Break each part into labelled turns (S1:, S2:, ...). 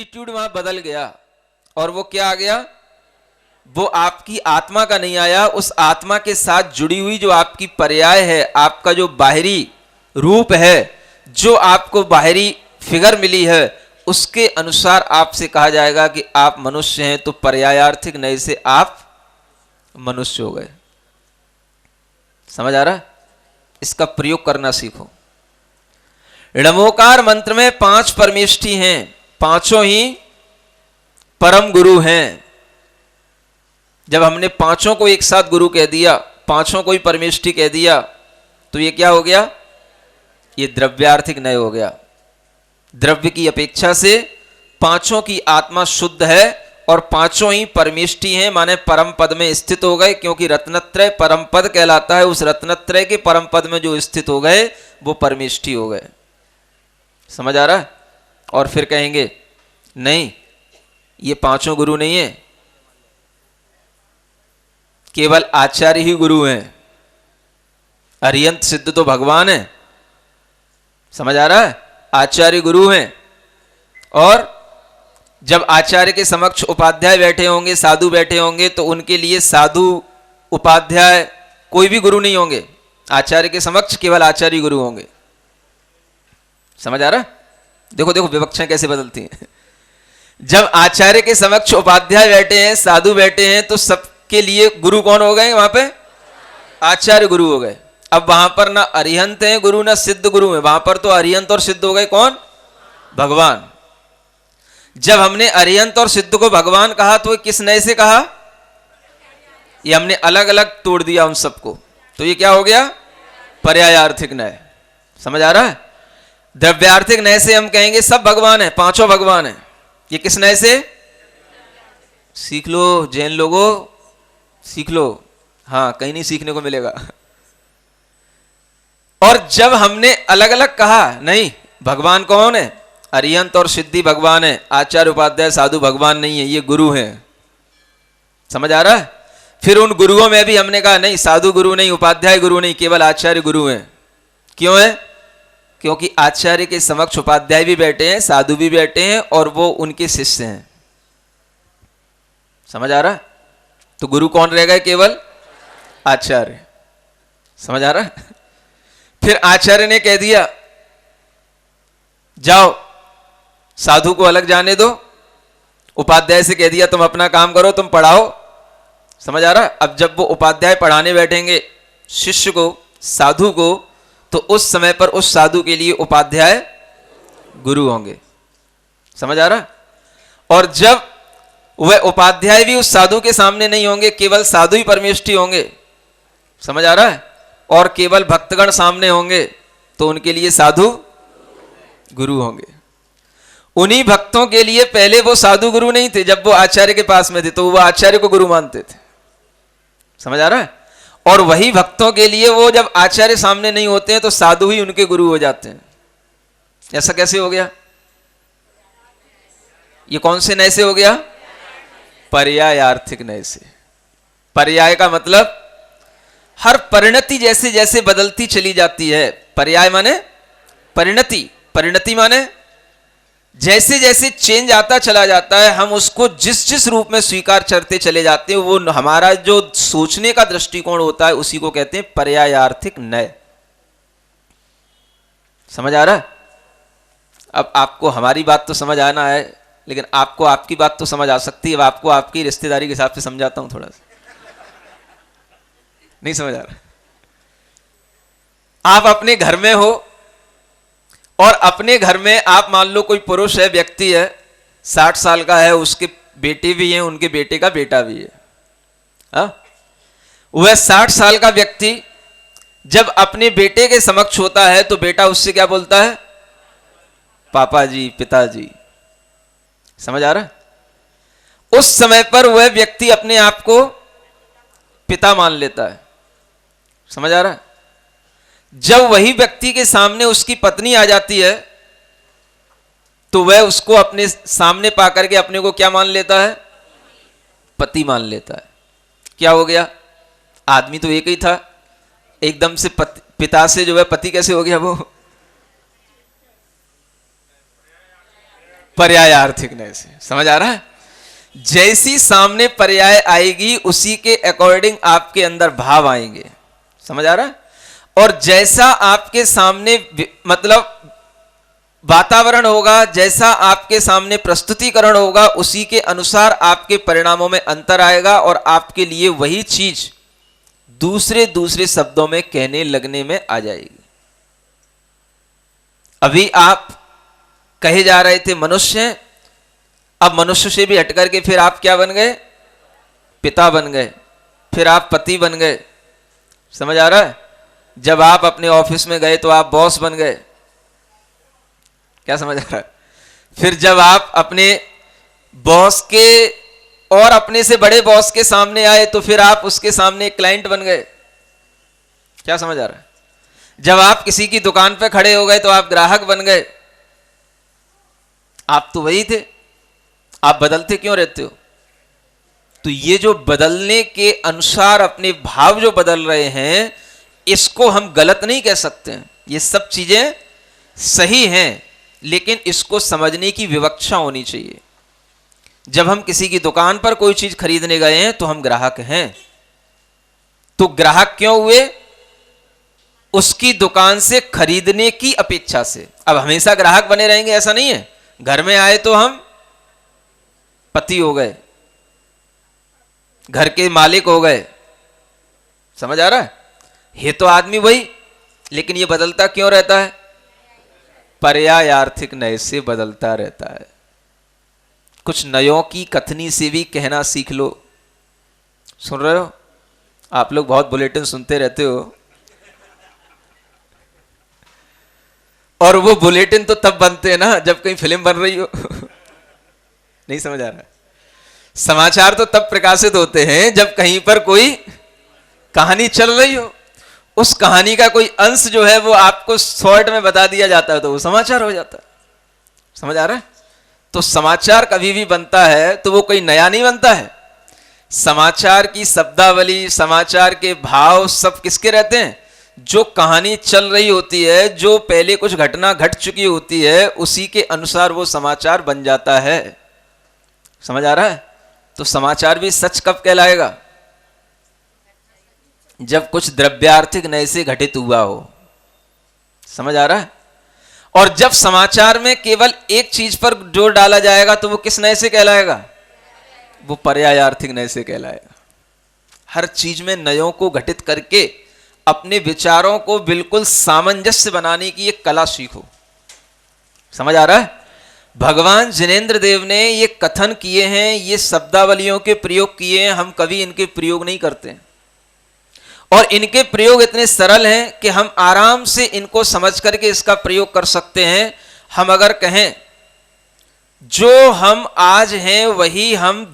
S1: Attitude वहां बदल गया। और वो क्या आ गया? वो आपकी आत्मा का नहीं आया, उस आत्मा के साथ जुड़ी हुई जो आपकी पर्याय है, आपका जो बाहरी रूप है, जो आपको बाहरी फिगर मिली है, उसके अनुसार आपसे कहा जाएगा कि आप मनुष्य हैं, तो पर्यायार्थिक नए से आप मनुष्य हो गए। समझ आ रहा है? इसका प्रयोग करना सीखो। णमोकार मंत्र में 5 परमेष्ठी हैं, पांचों ही परम गुरु हैं। जब हमने पांचों को एक साथ गुरु कह दिया, पांचों को ही परमेष्ठी कह दिया, तो ये क्या हो गया? ये द्रव्यार्थिक नय हो गया। द्रव्य की अपेक्षा से पांचों की आत्मा शुद्ध है और पांचों ही परमेष्ठी हैं, माने परम पद में स्थित हो गए। क्योंकि रत्नत्रय परम पद कहलाता है, उस रत्नत्रय के परम पद में जो स्थित हो गए वो परमेष्ठी हो गए। समझ आ रहा है? और फिर कहेंगे नहीं, ये पांचों गुरु नहीं है, केवल आचार्य ही गुरु हैं। अरियंत सिद्ध तो भगवान है। समझ आ रहा है? आचार्य गुरु हैं। और जब आचार्य के समक्ष उपाध्याय बैठे होंगे, साधु बैठे होंगे, तो उनके लिए साधु उपाध्याय कोई भी गुरु नहीं होंगे। आचार्य के समक्ष केवल आचार्य गुरु होंगे। समझ आ रहा है? देखो देखो विवक्षाएं कैसे बदलती हैं। जब आचार्य के समक्ष उपाध्याय बैठे हैं, साधु बैठे हैं, तो सबके लिए गुरु कौन हो गए? वहां पे आचार्य गुरु हो गए। अब वहां पर ना अरिहंत है गुरु, ना सिद्ध गुरु है, वहां पर तो अरिहंत और सिद्ध हो गए कौन? भगवान। जब हमने अरिहंत और सिद्ध को भगवान कहा तो किस नए से कहा? ये हमने अलग अलग तोड़ दिया उन सबको, तो ये क्या हो गया? पर्यायार्थिक नय। समझ आ रहा है? द्रव्यार्थिक नय से हम कहेंगे सब भगवान है, पांचों भगवान है। ये किस नय से? सीख लो जैन लोगों, सीख लो। हाँ, कहीं नहीं सीखने को मिलेगा। और जब हमने अलग अलग कहा, नहीं भगवान कौन है? अरिहंत और सिद्धि भगवान है, आचार्य उपाध्याय साधु भगवान नहीं है, ये गुरु हैं। समझ आ रहा है? फिर उन गुरुओं में भी हमने कहा नहीं, साधु गुरु नहीं, उपाध्याय गुरु नहीं, केवल आचार्य गुरु हैं। क्यों है? क्योंकि आचार्य के समक्ष उपाध्याय भी बैठे हैं, साधु भी बैठे हैं, और वो उनके शिष्य हैं। समझ आ रहा है? तो गुरु कौन रह गए? केवल आचार्य। समझ आ रहा है? फिर आचार्य ने कह दिया जाओ साधु को अलग जाने दो, उपाध्याय से कह दिया तुम अपना काम करो, तुम पढ़ाओ। समझ आ रहा है? अब जब वो उपाध्याय पढ़ाने बैठेंगे शिष्य को, साधु को, तो उस समय पर उस साधु के लिए उपाध्याय गुरु होंगे। समझ आ रहा? और जब वह उपाध्याय भी उस साधु के सामने नहीं होंगे, केवल साधु ही परमेष्ठी होंगे। समझ आ रहा है? और केवल भक्तगण सामने होंगे, तो उनके लिए साधु गुरु होंगे। उन्हीं भक्तों के लिए पहले वो साधु गुरु नहीं थे, जब वो आचार्य के पास में थे तो वो आचार्य को गुरु मानते थे। समझ आ रहा है? और वही भक्तों के लिए वो जब आचार्य सामने नहीं होते हैं तो साधु ही उनके गुरु हो जाते हैं। ऐसा कैसे हो गया? ये कौन से नय से हो गया? पर्यायार्थिक नय से। पर्याय का मतलब हर परिणति जैसे जैसे बदलती चली जाती है। पर्याय माने परिणति, परिणति माने जैसे जैसे चेंज आता चला जाता है, हम उसको जिस जिस रूप में स्वीकार करते चले जाते हैं, वो हमारा जो सोचने का दृष्टिकोण होता है उसी को कहते हैं पर्यायार्थिक नय। समझ आ रहा है? अब आपको हमारी बात तो समझ आना है, लेकिन आपको आपकी बात तो समझ आ सकती है। अब आपको आपकी रिश्तेदारी के हिसाब से समझाता हूं थोड़ा सा। नहीं समझ आ रहा? आप अपने घर में हो और अपने घर में आप मान लो कोई पुरुष है, व्यक्ति है, 60 साल का है, उसके बेटे भी हैं, उनके बेटे का बेटा भी है। वह 60 साल का व्यक्ति जब अपने बेटे के समक्ष होता है तो बेटा उससे क्या बोलता है? पापा जी, पिताजी। समझ आ रहा है? उस समय पर वह व्यक्ति अपने आप को पिता मान लेता है। समझ आ रहा है? जब वही व्यक्ति के सामने उसकी पत्नी आ जाती है तो वह उसको अपने सामने पाकर के अपने को क्या मान लेता है? पति मान लेता है। क्या हो गया? आदमी तो एक ही था, एकदम से पिता से जो है पति कैसे हो गया? वो पर्याय आर्थिक नय से। समझ आ रहा है? जैसी सामने पर्याय आएगी उसी के अकॉर्डिंग आपके अंदर भाव आएंगे। समझ आ रहा है? और जैसा आपके सामने मतलब वातावरण होगा, जैसा आपके सामने प्रस्तुतिकरण होगा, उसी के अनुसार आपके परिणामों में अंतर आएगा और आपके लिए वही चीज दूसरे दूसरे शब्दों में कहने लगने में आ जाएगी। अभी आप कहे जा रहे थे मनुष्य, अब मनुष्य से भी हटकर के फिर आप क्या बन गए? पिता बन गए, फिर आप पति बन गए। समझ आ रहा है? जब आप अपने ऑफिस में गए तो आप बॉस बन गए। क्या समझ आ रहा है? फिर जब आप अपने बॉस के और अपने से बड़े बॉस के सामने आए तो फिर आप उसके सामने एक क्लाइंट बन गए। क्या समझ आ रहा है? जब आप किसी की दुकान पे खड़े हो गए तो आप ग्राहक बन गए। आप तो वही थे, आप बदलते क्यों रहते हो? तो ये जो बदलने के अनुसार अपने भाव जो बदल रहे हैं, इसको हम गलत नहीं कह सकते हैं। ये सब चीजें सही हैं, लेकिन इसको समझने की विवक्षा होनी चाहिए। जब हम किसी की दुकान पर कोई चीज खरीदने गए हैं तो हम ग्राहक हैं। तो ग्राहक क्यों हुए? उसकी दुकान से खरीदने की अपेक्षा से। अब हमेशा ग्राहक बने रहेंगे ऐसा नहीं है। घर में आए तो हम पति हो गए, घर के मालिक हो गए। समझ आ रहा है? ये तो आदमी वही, लेकिन ये बदलता क्यों रहता है? पर्याय आर्थिक नय से बदलता रहता है। कुछ नयों की कथनी से भी कहना सीख लो। सुन रहे हो? आप लोग बहुत बुलेटिन सुनते रहते हो, और वो बुलेटिन तो तब बनते हैं ना जब कहीं फिल्म बन रही हो। नहीं समझ आ रहा है? समाचार तो तब प्रकाशित होते हैं जब कहीं पर कोई कहानी चल रही हो। उस कहानी का कोई अंश जो है वो आपको शॉर्ट में बता दिया जाता है तो वो समाचार हो जाता है। समझ आ रहा है? तो समाचार कभी भी बनता है तो वो कोई नया नहीं बनता है। समाचार की शब्दावली, समाचार के भाव सब किसके रहते हैं? जो कहानी चल रही होती है, जो पहले कुछ घटना घट चुकी होती है, उसी के अनुसार वो समाचार बन जाता है। समझ आ रहा है? तो समाचार भी सच कब कहलाएगा? जब कुछ द्रव्यार्थिक नय से घटित हुआ हो। समझ आ रहा है? और जब समाचार में केवल एक चीज पर जोर डाला जाएगा तो वो किस नय से कहलाएगा? वो पर्याय आर्थिक नय से कहलाएगा। हर चीज में नयों को घटित करके अपने विचारों को बिल्कुल सामंजस्य बनाने की एक कला सीखो। समझ आ रहा है? भगवान जिनेंद्र देव ने ये कथन किए हैं, ये शब्दावलियों के प्रयोग किए हैं। हम कभी इनके प्रयोग नहीं करते, और इनके प्रयोग इतने सरल हैं कि हम आराम से इनको समझ करके इसका प्रयोग कर सकते हैं। हम अगर कहें जो हम आज हैं वही हम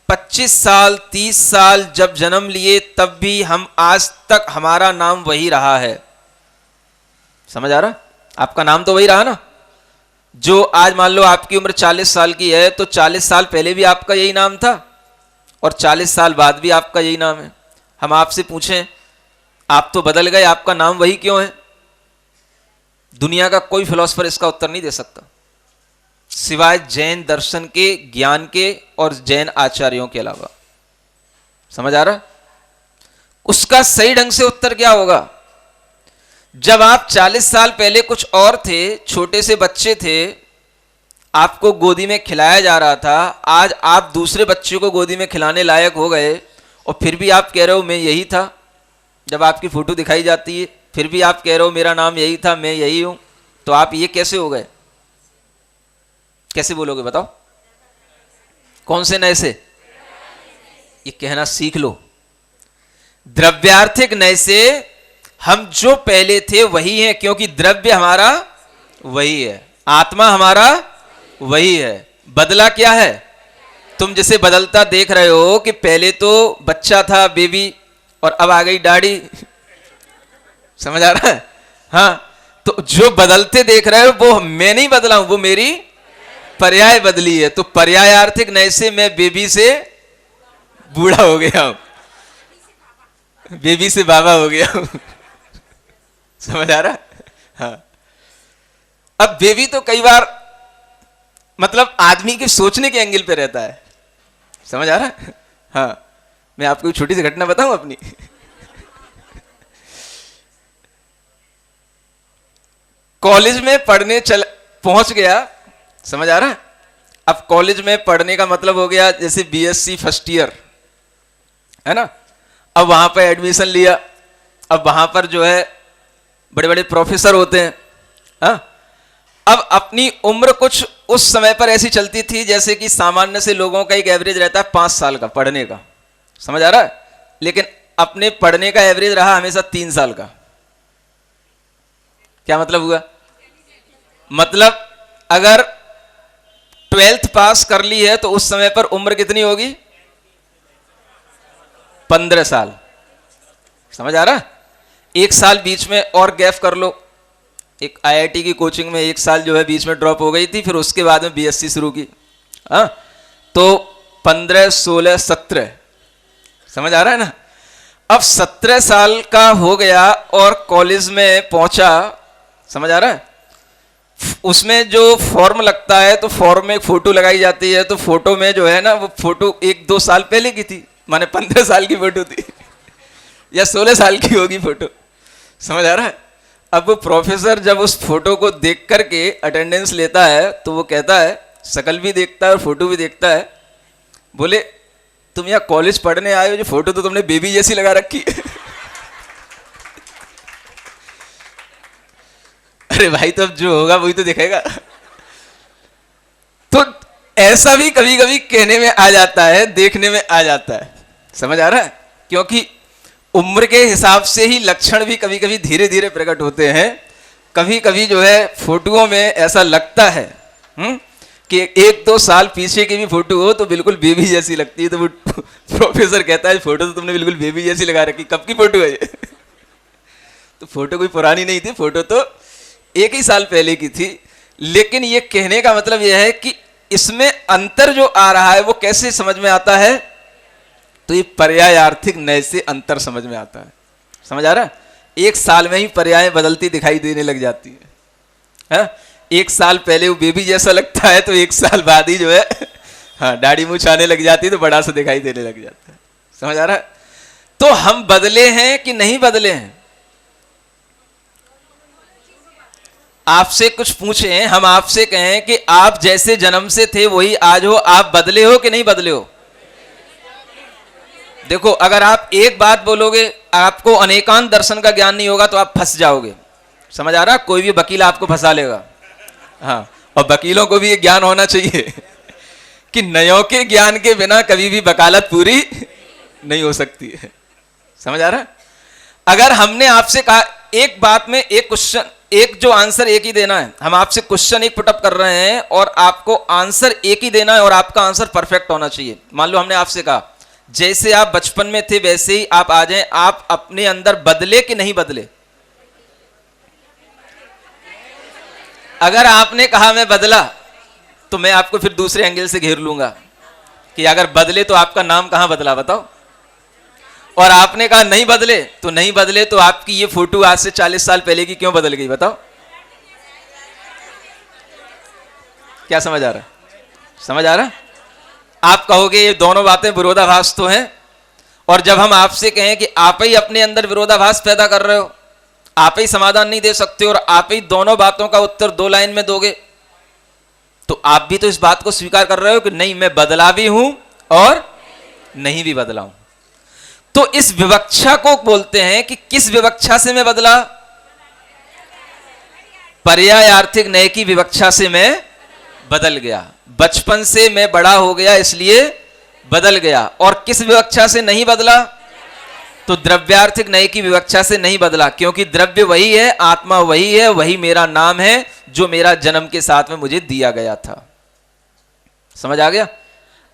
S1: 25 साल 30 साल जब जन्म लिए तब भी हम आज तक हमारा नाम वही रहा है। समझ आ रहा? आपका नाम तो वही रहा ना। जो आज मान लो आपकी उम्र 40 साल की है तो 40 साल पहले भी आपका यही नाम था और 40 साल बाद भी आपका यही नाम है। हम आपसे पूछें आप तो बदल गए, आपका नाम वही क्यों है? दुनिया का कोई फिलोसफर इसका उत्तर नहीं दे सकता सिवाय जैन दर्शन के ज्ञान के और जैन आचार्यों के अलावा। समझ आ रहा? उसका सही ढंग से उत्तर क्या होगा? जब आप 40 साल पहले कुछ और थे, छोटे से बच्चे थे, आपको गोदी में खिलाया जा रहा था, आज आप दूसरे बच्चे को गोदी में खिलाने लायक हो गए और फिर भी आप कह रहे हो मैं यही था। जब आपकी फोटो दिखाई जाती है फिर भी आप कह रहे हो मेरा नाम यही था, मैं यही हूं। तो आप ये कैसे हो गए? कैसे बोलोगे बताओ? कौन से नय से? ये कहना सीख लो। द्रव्यार्थिक नय से हम जो पहले थे वही हैं, क्योंकि द्रव्य हमारा वही है, आत्मा हमारा वही है। बदला क्या है? तुम जिसे बदलता देख रहे हो कि पहले तो बच्चा था, बेबी, और अब आ गई दाढ़ी। समझ आ रहा है? हाँ, तो जो बदलते देख रहे हो वो मैं नहीं बदला हूं, वो मेरी पर्याय बदली है। तो पर्याय आर्थिक नय से मैं बेबी से बूढ़ा हो गया हूं, बेबी से बाबा हो गया हूं। समझ आ रहा है? हाँ। अब बेबी तो कई बार मतलब आदमी के सोचने के एंगल पे रहता है। समझ आ रहा है? हाँ, मैं आपको छोटी सी घटना बताऊं अपनी। कॉलेज में पढ़ने पहुंच गया। समझ आ रहा है? अब कॉलेज में पढ़ने का मतलब हो गया जैसे बीएससी फर्स्ट ईयर, है ना। अब वहां पर एडमिशन लिया। अब वहां पर जो है बड़े बड़े प्रोफेसर होते हैं। हाँ, अब अपनी उम्र कुछ उस समय पर ऐसी चलती थी जैसे कि सामान्य से लोगों का एक एवरेज रहता है 5 साल का पढ़ने का। समझ आ रहा है? लेकिन अपने पढ़ने का एवरेज रहा हमेशा 3 साल का। क्या मतलब हुआ? मतलब अगर 12th पास कर ली है तो उस समय पर उम्र कितनी होगी? 15 साल। समझ आ रहा? 1 साल बीच में और गैप कर लो। एक आईआईटी की कोचिंग में 1 साल जो है बीच में ड्रॉप हो गई थी, फिर उसके बाद में बीएससी शुरू की। हाँ, तो 15, 16, 17। समझ आ रहा है ना? अब 17 साल का हो गया और कॉलेज में पहुंचा। समझ आ रहा है? उसमें जो फॉर्म लगता है तो फॉर्म में एक फोटो लगाई जाती है, तो फोटो में जो है ना वो फोटो 1-2 साल पहले की थी, माने 15 साल की फोटो थी या 16 साल की होगी फोटो। समझ आ रहा है? अब वो प्रोफेसर जब उस फोटो को देख करके अटेंडेंस लेता है तो वो कहता है, शकल भी देखता है और फोटो भी देखता है, बोले तुम यहाँ कॉलेज पढ़ने आए हो, जो फोटो तो तुमने बेबी जैसी लगा रखी है। अरे भाई, तो अब जो होगा वही तो दिखेगा। तो ऐसा भी कभी कभी कहने में आ जाता है, देखने में आ जाता है। समझ आ रहा है? क्योंकि उम्र के हिसाब से ही लक्षण भी कभी कभी धीरे धीरे प्रकट होते हैं। कभी कभी जो है फोटोओं में ऐसा लगता है कि 1-2 साल पीछे की भी फोटो हो तो बिल्कुल बेबी जैसी लगती है। तो वो प्रोफेसर कहता है फोटो तो तुमने बिल्कुल बेबी जैसी लगा रखी, कब की फोटो है ये? तो फोटो कोई पुरानी नहीं थी, फोटो तो 1 ही साल पहले की थी। लेकिन ये कहने का मतलब यह है कि इसमें अंतर जो आ रहा है वो कैसे समझ में आता है? तो ये पर्यायार्थिक नय से अंतर समझ में आता है। समझ आ रहा है? 1 साल में ही पर्याय बदलती दिखाई देने लग जाती है। 1 साल पहले वो बेबी जैसा लगता है तो 1 साल बाद ही जो है हाँ दाढ़ी मूंछ आने लग जाती है तो बड़ा सा दिखाई देने लग जाता है। समझ आ रहा है? तो हम बदले हैं कि नहीं बदले हैं? आपसे कुछ पूछे, हम आपसे कहें कि आप जैसे जन्म से थे वही आज हो, आप बदले हो कि नहीं बदले हो? देखो, अगर आप एक बात बोलोगे, आपको अनेकांत दर्शन का ज्ञान नहीं होगा तो आप फंस जाओगे। समझ आ रहा? कोई भी वकील आपको फंसा लेगा। हाँ, और वकीलों को भी ये ज्ञान होना चाहिए कि नयों के ज्ञान के बिना कभी भी वकालत पूरी नहीं हो सकती है। समझ आ रहा है? अगर हमने आपसे कहा एक बात में एक क्वेश्चन, एक जो आंसर एक ही देना है, हम आपसे क्वेश्चन एक पुटअप कर रहे हैं और आपको आंसर एक ही देना है और आपका आंसर परफेक्ट होना चाहिए। मान लो हमने आपसे कहा जैसे आप बचपन में थे वैसे ही आप आ जाएं, आप अपने अंदर बदले कि नहीं बदले? अगर आपने कहा मैं बदला तो मैं आपको फिर दूसरे एंगल से घेर लूंगा कि अगर बदले तो आपका नाम कहां बदला बताओ, और आपने कहा नहीं बदले तो नहीं बदले तो आपकी ये फोटो आज से 40 साल पहले की क्यों बदल गई बताओ? क्या समझ आ रहा है? समझ आ रहा है? आप कहोगे ये दोनों बातें विरोधाभास तो हैं, और जब हम आपसे कहें कि आप ही अपने अंदर विरोधाभास पैदा कर रहे हो, आप ही समाधान नहीं दे सकते और आप ही दोनों बातों का उत्तर 2 लाइन में दोगे, तो आप भी तो इस बात को स्वीकार कर रहे हो कि नहीं मैं बदला भी हूं और नहीं भी बदला हूं। तो इस विवक्षा को बोलते हैं कि किस विवक्षा से मैं बदला? पर्यायार्थिक नय की विवक्षा से मैं बदल गया। बचपन से मैं बड़ा हो गया इसलिए बदल गया। और किस विवक्षा से नहीं बदला? तो द्रव्यार्थिक नय की विवक्षा से नहीं बदला, क्योंकि द्रव्य वही है, आत्मा वही है, वही मेरा नाम है जो मेरा जन्म के साथ में मुझे दिया गया था। समझ आ गया?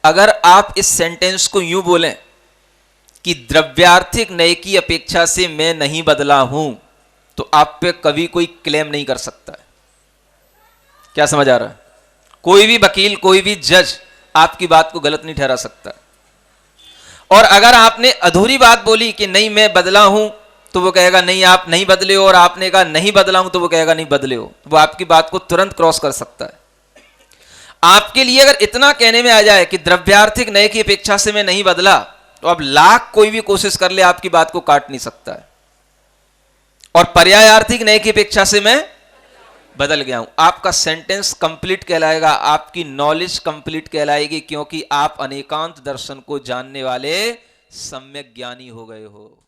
S1: अगर आप इस सेंटेंस को यूं बोलें कि द्रव्यार्थिक नय की अपेक्षा से मैं नहीं बदला हूं, तो आप पे कभी कोई क्लेम नहीं कर सकता है। क्या समझ आ रहा है? कोई भी वकील, कोई भी जज आपकी बात को गलत नहीं ठहरा सकता। और अगर आपने अधूरी बात बोली कि नहीं मैं बदला हूं, तो वो कहेगा नहीं आप नहीं बदले हो, और आपने कहा नहीं बदला हूं तो वो कहेगा नहीं बदले हो। वो आपकी बात को तुरंत क्रॉस कर सकता है। आपके लिए अगर इतना कहने में आ जाए कि द्रव्यार्थिक नए की अपेक्षा से मैं नहीं बदला, तो अब लाख कोई भी कोशिश कर ले आपकी बात को काट नहीं सकता है। और पर्यायार्थिक नए की अपेक्षा से मैं बदल गया हूं, आपका सेंटेंस कंप्लीट कहलाएगा, आपकी नॉलेज कंप्लीट कहलाएगी, क्योंकि आप अनेकांत दर्शन को जानने वाले सम्यक ज्ञानी हो गए हो।